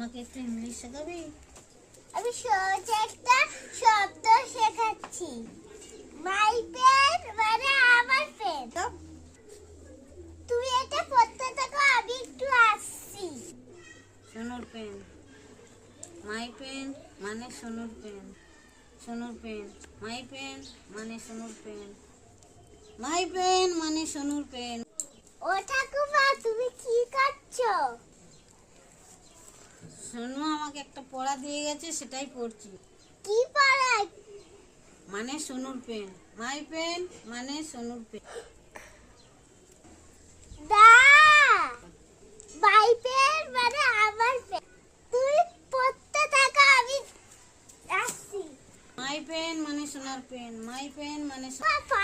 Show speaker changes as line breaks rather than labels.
আমাকে একটু ইংলিশ শেখাবি?
আমি সহজ একটা শব্দ শেখাচ্ছি। মাই পেন মানে আমার পেন। তুমি এটা পড়তে থাকো, আমি একটু আসছি।
সোনুর পেন। মাই পেন মানে সোনুর পেন। সোনুর পেন। মাই পেন মানে সোনুর পেন। মাই পেন মানে সোনুর পেন।
ও ঠাকুমা, তুমি কি করছো?
সোনু আমাকে একটা পড়া দিয়ে গেছে, সেটাই পড়ছি।
কি পড়াই?
মানে সোনুর পেন। মাই পেন মানে সোনুর পেন।
দা মাই পেন মানে আমার পেন। তুমি পড়তে থাকো, আমি আসছি।
মাই পেন মানে সোনার পেন। মাই পেন মানে
পাপা